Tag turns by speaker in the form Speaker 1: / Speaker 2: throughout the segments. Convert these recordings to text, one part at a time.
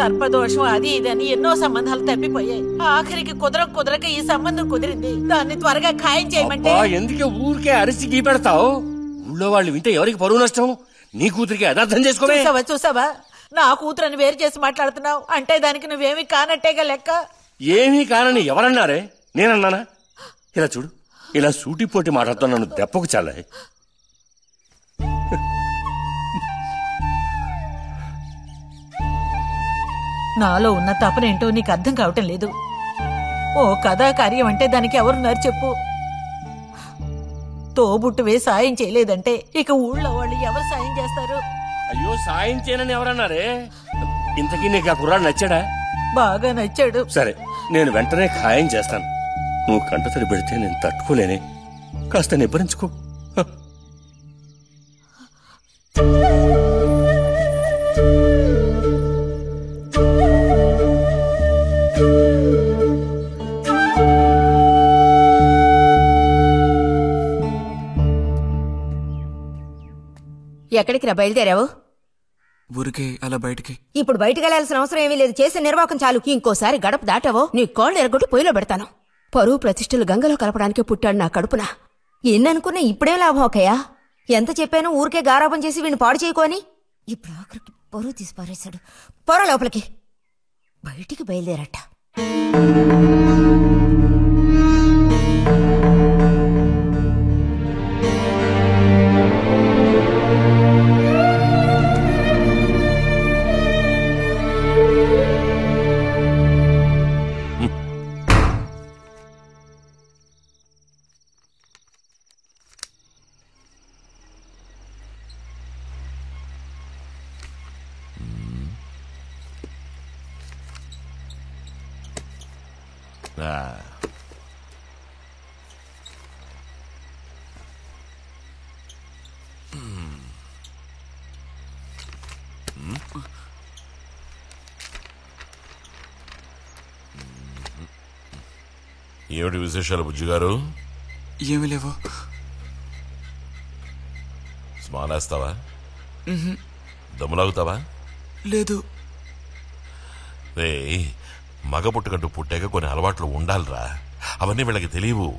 Speaker 1: సర్పదోషం అది ఇదని ఎన్నో సంబంధాలు తప్పిపోయాయి. ఆఖరికి కుదరక ఈ సంబంధం కుదిరింది. దాన్ని త్వరగా ఖాయం చేయమంటే
Speaker 2: ఎందుకే ఊరికే అరిసి గీ పెడతావు? ఊళ్ళో వాళ్ళు వింటే ఎవరికి పరువు నష్టం? నీ కూతురికి అదర్థం చేసుకోవే.
Speaker 1: చూసావా నా కూతురని వేరు చేసి మాట్లాడుతున్నావు అంటే దానికి నువ్వేమీ కానట్టేగా లెక్క.
Speaker 2: ఏమీ కానని ఎవరన్నారే? నేనన్నానా? ఇలా చూడు, ఇలా సూటిపోటి మాట్లాడుతున్నా నన్ను దెప్పకు చాలా.
Speaker 1: నాలో ఉన్న తపనేంటో నీకు అర్థం కావటం లేదు. ఓ కథాకార్యం అంటే దానికి ఎవరున్నారు చెప్పు? తోబుట్టువే సాయం చేయలేదంటే ఇక ఊళ్ళో వాళ్ళు ఎవరు సాయం చేస్తారు?
Speaker 2: అయ్యో, సాయం చేయనని ఎవరన్నారే? ఇంతకీ నీకు ఆ కుర్రాడు నచ్చాడా?
Speaker 1: బాగా నచ్చాడు.
Speaker 2: సరే, నేను వెంటనే ఖాయం చేస్తాను. నువ్వు కంటతడి పెడితే నేను తట్టుకోలేనే. కాస్త నిబ్బరించుకో.
Speaker 3: ఎక్కడికి రా బయలుదేరావు?
Speaker 4: ఊరికే అలా బయటికి.
Speaker 3: ఇప్పుడు బయటకు వెళ్లాల్సిన అవసరం ఏమీ లేదు. చేసే నిర్వాహకం చాలు. ఇంకోసారి గడప దాటావో నీ కాళ్ళు ఎరగొట్టి పొయ్యిలో పెడతాను. పరువు ప్రతిష్టలు గంగలో కలపడానికే పుట్టాడు నా కడుపున. ఎన్ననుకున్నా ఇప్పుడే లాభం ఒకయా? ఎంత చెప్పాను ఊరికే గారాబం చేసి వీడిని పాడు చేయకోని. ఇప్పుడు ఆఖరికి పరువు తీసి పారేశాడు. పొర లోపలికి. బయటికి బయలుదేరట.
Speaker 5: ఏమిటి విశేషాలు బుజ్జిగారు?
Speaker 4: ఏమీ లేవు.
Speaker 5: స్మానేస్తావా? దమ్ములాగుతావా?
Speaker 4: లేదు.
Speaker 5: రే, మగ పుట్టుకంటూ పుట్టాక కొన్ని అలవాట్లు ఉండాలిరా. అవన్నీ వీళ్ళకి తెలియవు.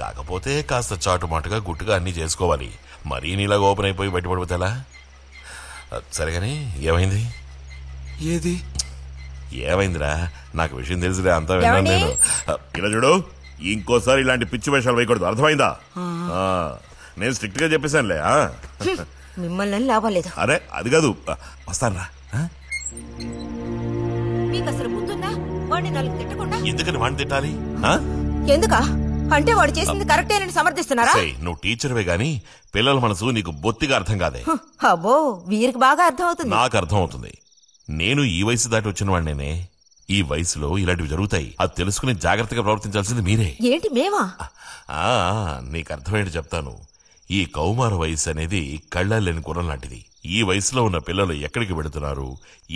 Speaker 5: కాకపోతే కాస్త చాటుమాటుగా గుట్టుగా అన్నీ చేసుకోవాలి. మరీ నీలాగా ఓపెన్ అయిపోయి బయటపడిపోతేలా? సరేగాని ఏమైంది?
Speaker 4: ఏది
Speaker 5: ఏమైందిరా? నాకు విషయం తెలిసిదే, అంతా విన్నాను నేను. ఇలా చూడు, ఇంకోసారి ఇలాంటి పిచ్చి వేషాలు వేయకూడదు, అర్థమైందా? నేను స్ట్రిక్ట్ గా చెప్పేశానులే.
Speaker 3: మిమ్మల్ని లాభలేదు.
Speaker 5: అరే అది కాదు, వస్తానురా.
Speaker 3: మీకు అసలు బుద్ధుందా? వాడిని నాలుగు తిట్టకుండా.
Speaker 5: ఎందుకని వాడిని తిట్టాలి?
Speaker 3: ఎందుకా? అంటే వాడు చేసింది కరెక్టేనని సమర్థిస్తున్నారా?
Speaker 5: నువ్వు టీచర్వే గాని పిల్లల మనసు నీకు బొత్తిగా అర్థం కాదే.
Speaker 3: అబ్బో, వీరికి బాగా అర్థం అవుతుంది.
Speaker 5: నాకు అర్థం అవుతుంది. నేను ఈ వయసు దాటి వచ్చిన వాడినేనే. ఈ వయసులో ఇలాంటివి జరుగుతాయి. అది తెలుసుకుని జాగ్రత్తగా ప్రవర్తించాల్సింది మీరే.
Speaker 3: ఏంటి మేమా?
Speaker 5: నీకు అర్థమేంటి చెప్తాను. ఈ కౌమార వయసు అనేది కళ్ళలేని గుర్రం లాంటిది. ఈ వయసులో ఉన్న పిల్లలు ఎక్కడికి వెళుతున్నారు,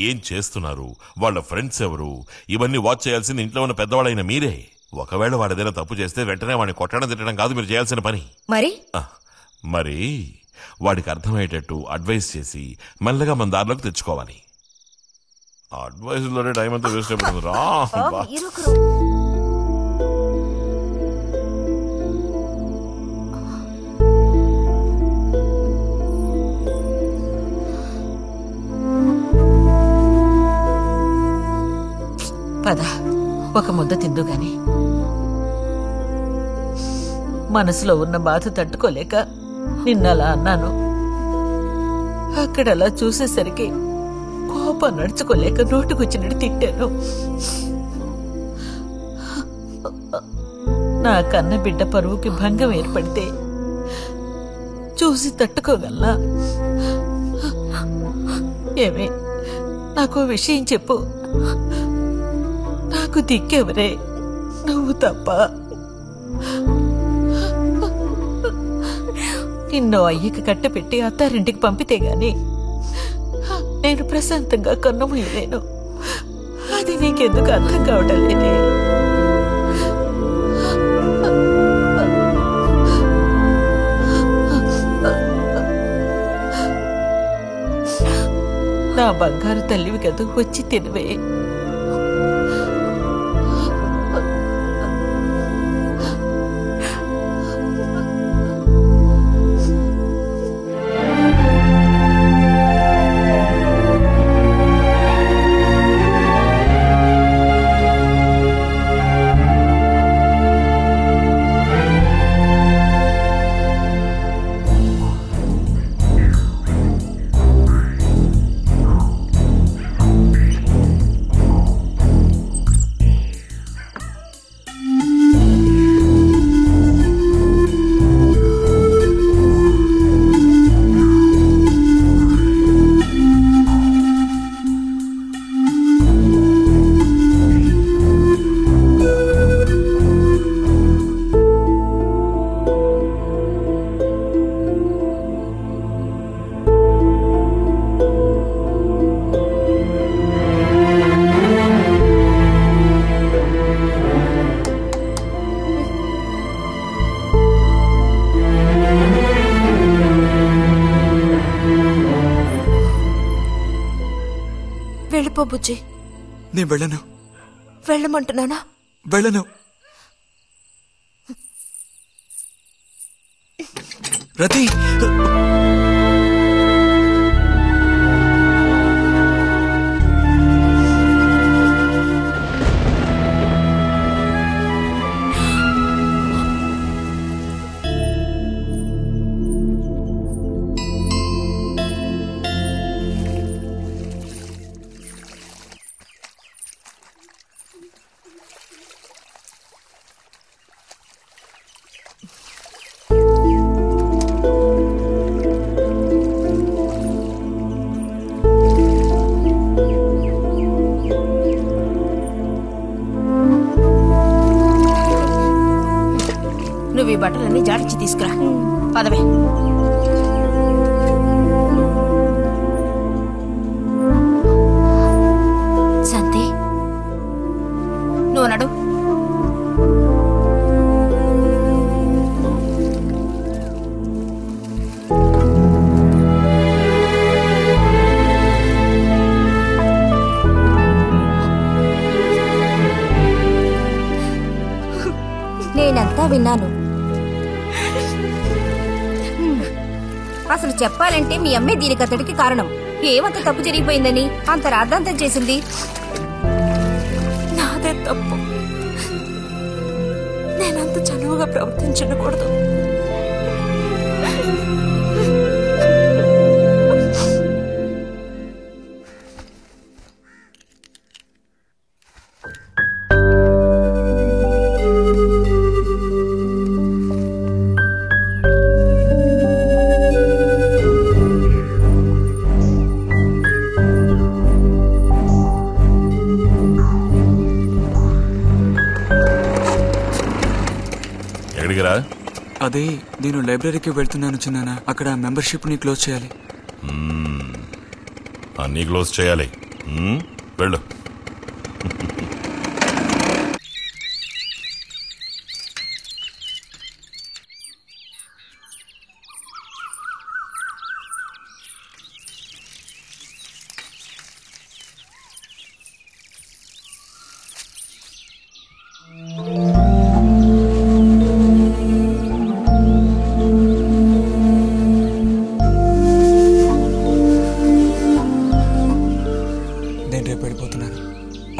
Speaker 5: ఏం చేస్తున్నారు, వాళ్ళ ఫ్రెండ్స్ ఎవరు, ఇవన్నీ వాచ్ చేయాల్సింది ఇంట్లో ఉన్న పెద్దవాళ్ళైన మీరే. ఒకవేళ వాడేదైనా తప్పు చేస్తే వెంటనే వాడిని కొట్టడం తిట్టడం కాదు మీరు చేయాల్సిన పని. మరి వాడికి అర్థమయ్యేటట్టు అడ్వైస్ చేసి మెల్లగా మన దారిలోకి తెచ్చుకోవాలి. అడ్వైస్ లోనే టైం అంతా వేస్ట్ అయిపోతుంది రా.
Speaker 1: పద, ఒక ముద్ద తిందు గాని. మనసులో ఉన్న బాధ తట్టుకోలేక నిన్నలా అన్నాను. అక్కడలా చూసేసరికి కోపం నడుచుకోలేక నోటుకొచ్చినట్టు తిట్టాను. నా కన్న బిడ్డ పరువుకి భంగం ఏర్పడితే చూసి తట్టుకోగలనా? ఏమే, నాకు విషయం చెప్పు. నాకు దిక్కెవరే? నువ్వు తప్ప. నిన్నో అయ్యకి కట్టపెట్టి అత్తారింటికి పంపితే గాని నేను ప్రశాంతంగా కన్నుమూయలేను. అది నీకెందుకు అర్థం కావటం లేదే? నా బంగారు తల్లివి కదా, వచ్చి తినవే.
Speaker 3: వెళ్ళిపో బుజ్జి.
Speaker 4: నేను వెళ్ళను.
Speaker 3: వెళ్ళమంటున్నానా?
Speaker 4: వెళ్ళను. రతి,
Speaker 3: నువ్వు ఈ బట్టలన్నీ జాడించి తీసుకురా. పదవే. శాంతి, నువ్వు నడు.
Speaker 6: నేనంతా విన్నాను. అసలు చెప్పాలంటే మీ అమ్మే దీనికతడికి కారణం. ఏమంత తప్పు జరిగిపోయిందని అంత రాద్ధాంతం చేసింది?
Speaker 3: నాదే తప్పు. నేనంత చనువుగా ప్రవర్తించకూడదు.
Speaker 4: అదే నేను లైబ్రరీకి వెళ్తున్నాను చిన్నానా. అక్కడ మెంబర్షిప్ ని క్లోజ్ చేయాలి.
Speaker 5: అన్నీ క్లోజ్ చేయాలి. వెళ్ళు.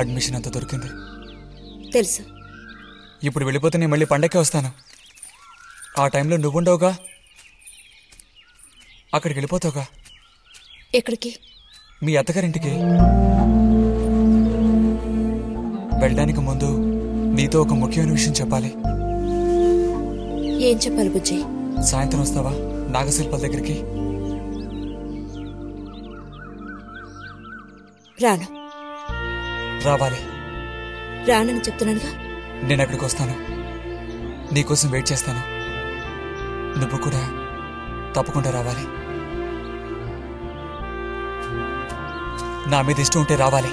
Speaker 4: అడ్మిషన్ అంతా దొరికింది.
Speaker 6: తెలుసు.
Speaker 4: ఇప్పుడు వెళ్ళిపోతే నేను మళ్ళీ పండక్కే వస్తాను. ఆ టైంలో నువ్వుండవుగా, అక్కడికి వెళ్ళిపోతావుగా.
Speaker 6: ఎక్కడికి?
Speaker 4: మీ అత్తగారింటికి. వెళ్ళడానికి ముందు నీతో ఒక ముఖ్యమైన విషయం చెప్పాలి.
Speaker 6: ఏం చెప్పాలి బుజ్జి?
Speaker 4: సాయంత్రం వస్తావా నాగశిల్పాల దగ్గరికి?
Speaker 6: రాను.
Speaker 4: రావాలి.
Speaker 6: రానని చెప్తున్నానుగా.
Speaker 4: నేను అక్కడికి వస్తాను, నీకోసం వెయిట్ చేస్తాను. నువ్వు కూడా తప్పకుండా రావాలి. నా మీద ఇష్టం ఉంటే రావాలి.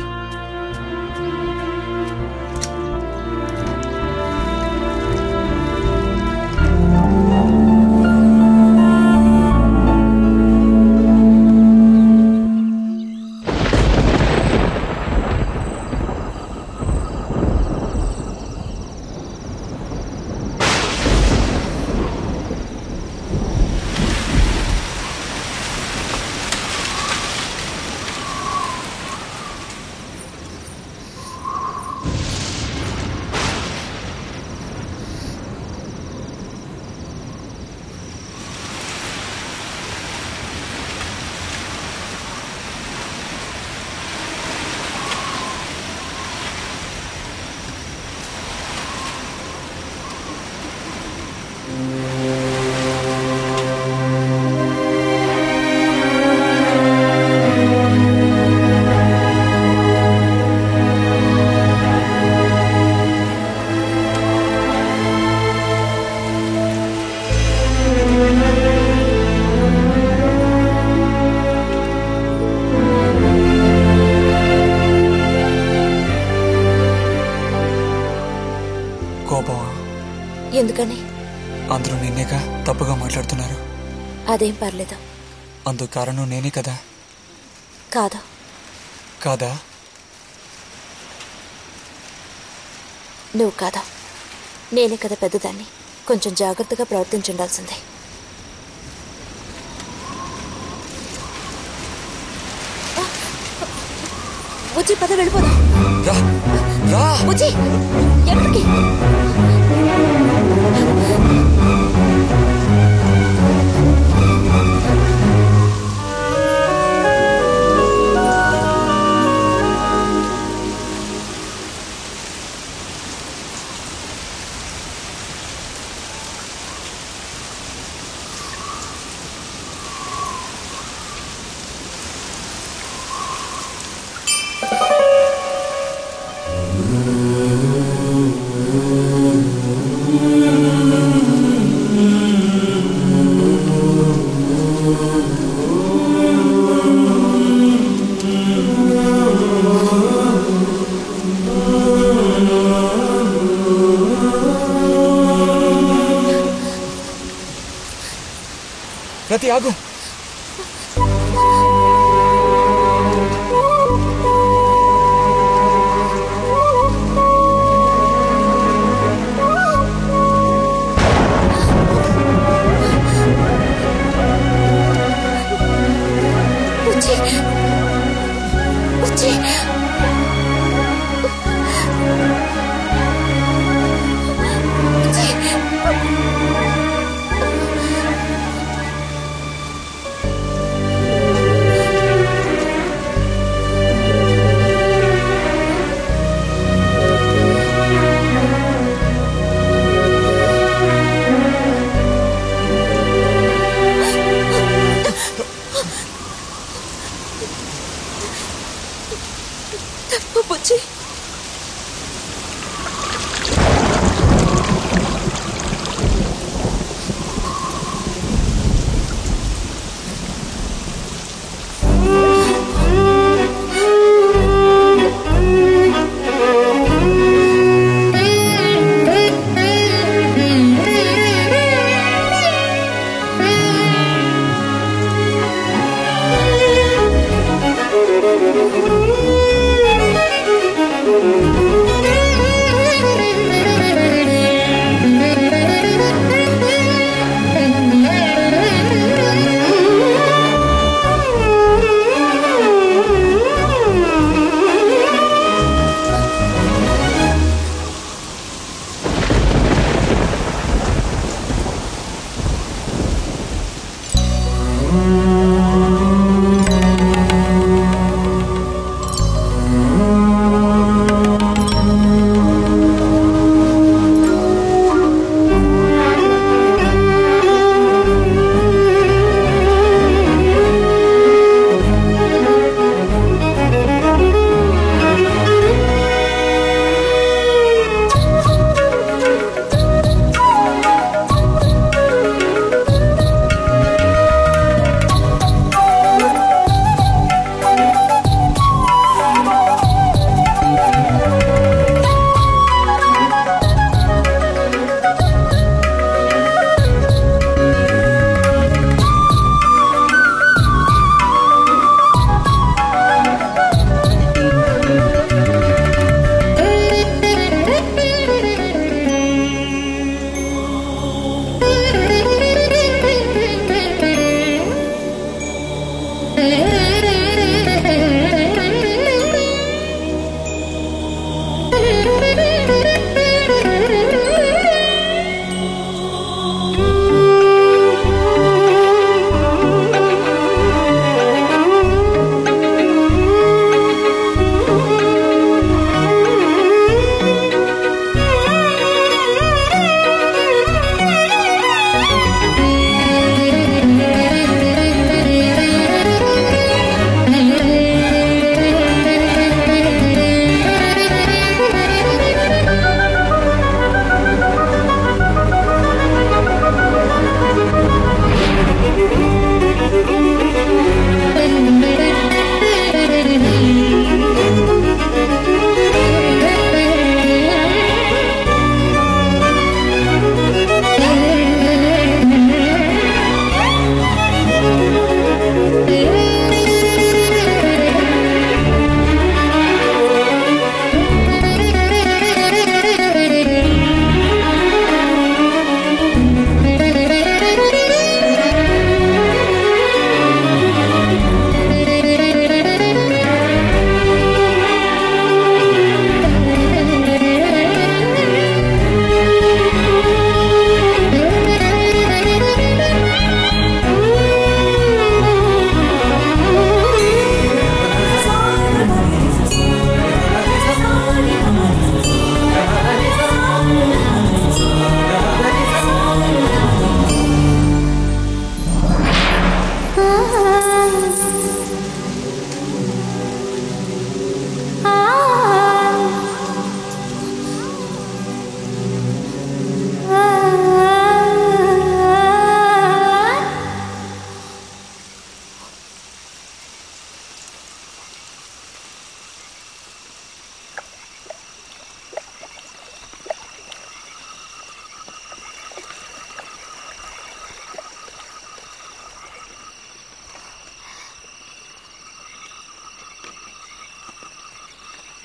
Speaker 4: కోపమా?
Speaker 7: ఎందుకని?
Speaker 4: అందరూ నిన్నేగా తప్పుగా మాట్లాడుతున్నారు.
Speaker 7: అదేం పర్లేదు.
Speaker 4: అందుకు కారణం నేనే కదా?
Speaker 7: కాదు.
Speaker 4: కాదా?
Speaker 7: నువ్వు కాదా, నేనే కదా పెద్దదాన్ని. కొంచెం జాగ్రత్తగా ప్రవర్తించుండాల్సిందే. బుజ్జి పద వెళ్ళిపోదాం. బుజ్జి ఎక్కడికి?
Speaker 4: రతి ఆగు.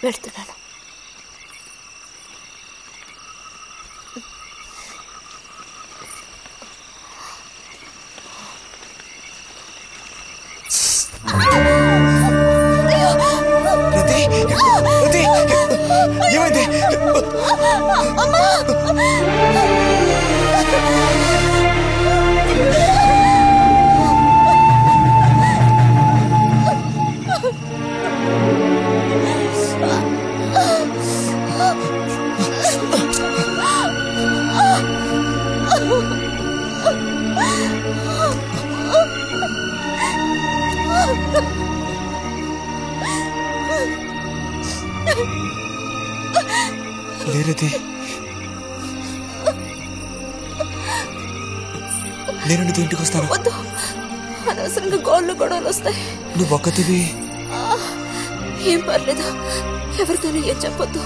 Speaker 7: వెళ్తున్నాను.
Speaker 4: ఏమైంది? లేరది, నేను నీతో ఇంటికి వస్తాను.
Speaker 7: వద్దు, అనవసరంగా గోళ్ళు గొడవలు వస్తాయి.
Speaker 4: నువ్వు ఒక్కతివి.
Speaker 7: ఏం పర్లేదు, ఎవరితోనూ ఏం చెప్పొద్దు.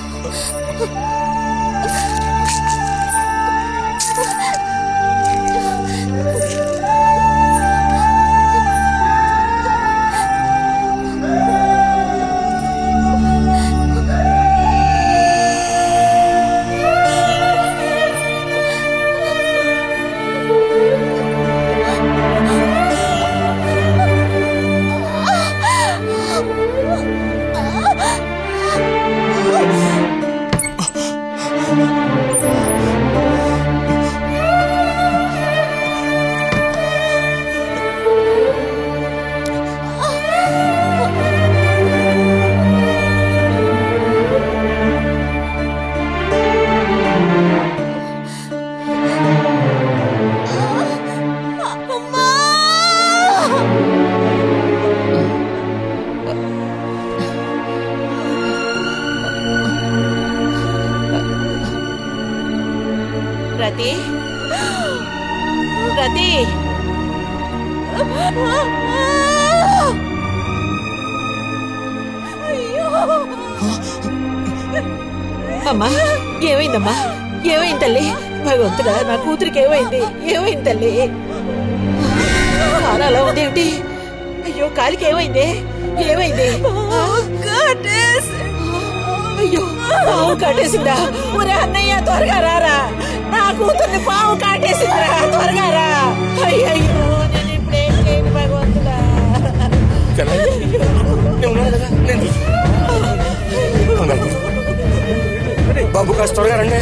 Speaker 1: రతి, రతి, అమ్మా ఏమైందమ్మా? ఏమైంది తల్లి? భగవంతుడా, నా కూతురికి ఏమైంది? ఏమైంది తల్లి? కాలు అలా ఉందేమిటి? అయ్యో, కాలికి ఏమైంది? ఏమైంది? అయ్యో, పావు కాటేసిందా? ఒరే అన్నయ్య, త్వరగా రారా, నా కూతుర్ని పావు కాటేసిందిరా, త్వరగా రా. అయ్యో, నేను ఇప్పుడేం చేయను భగవంతుడా.
Speaker 2: బాబు కాస్త త్వరగా రండి.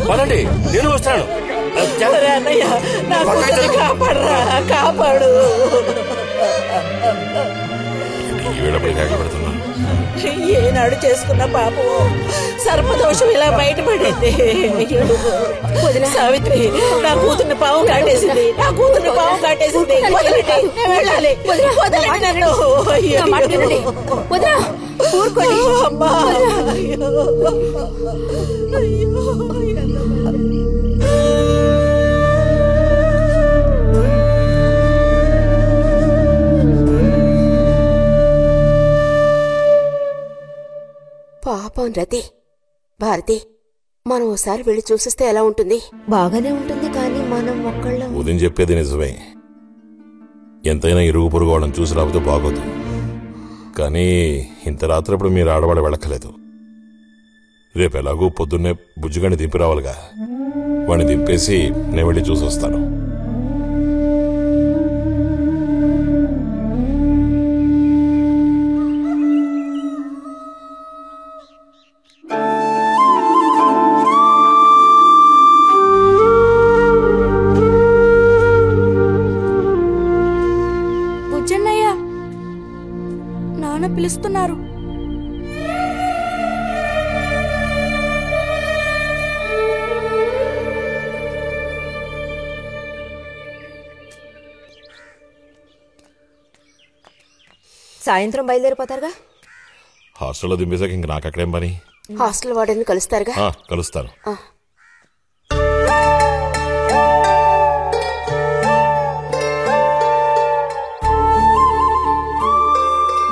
Speaker 2: పదండి, నేను వస్తాను.
Speaker 1: అన్నయ్య, నా కూతుర్ని కాపాడరా, కాపాడు. ఏనాడు చేసుకున్న పాపం సర్పదోషం ఇలా బయటపడింది. సావిత్రి, నా కూతుర్ని పాము కాటేసింది, నా కూతుర్ని పాము కాటేసింది. వదలండి, నేను వెళ్ళాలి. వదలండి నన్ను.
Speaker 7: వదరా, ఊరుకోండి.
Speaker 1: అమ్మా,
Speaker 7: పాపం రతి. భారతి, మనం ఓసారి వెళ్ళి చూసిస్తే ఎలా ఉంటుంది?
Speaker 3: బాగానే ఉంటుంది, కానీ మనం ఒక్కళ్ళం.
Speaker 5: ఉదయం చెప్పేది నిజమే. ఎంతైనా ఇరుగు పొరుగు వాళ్ళని చూసి రాకపోతే బాగోదు. కానీ ఇంత రాత్రప్పుడు మీరు ఆడవాళ్ళు వెళ్ళక్కలేదు. రేపు ఎలాగూ పొద్దున్నే బుజ్జిగాని దింపి రావాలిగా. వాడిని దింపేసి నేను వెళ్ళి చూసి వస్తాను.
Speaker 7: పిలుస్తున్నారు.
Speaker 3: సాయంత్రం బయలుదేరిపోతారుగా?
Speaker 5: హాస్టల్లో దింపేశాక ఇంక నాకు అక్కడేం పని?
Speaker 7: హాస్టల్ వార్డెన్ కలుస్తారుగా?
Speaker 5: కలుస్తాను.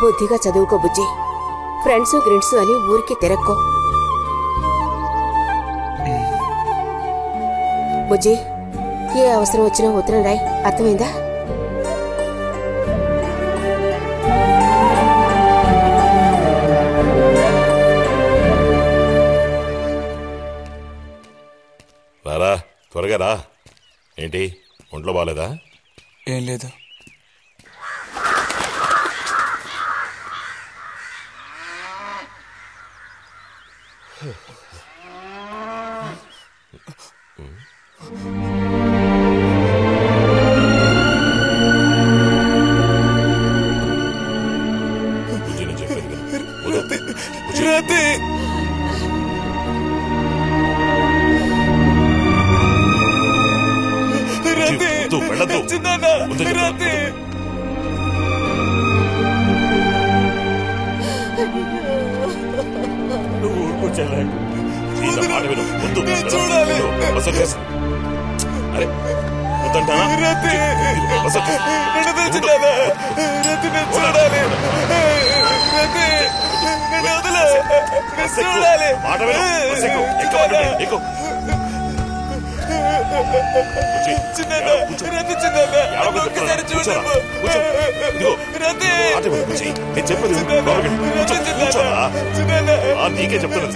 Speaker 7: బుద్ధిగా చదువుకో బుజ్జి. ఫ్రెండ్స్ గ్రిడ్స్ అని ఊరికి తిరక్కో. బుజ్జి, ఏ అవసరం వచ్చినా ఉత్తరం రాయి, అర్థమైందా?
Speaker 5: త్వరగా రా. ఏంటి ఒంట్లో బాగాలేదా?
Speaker 4: ఏం లేదు.
Speaker 5: నీకే చెప్తున్నా.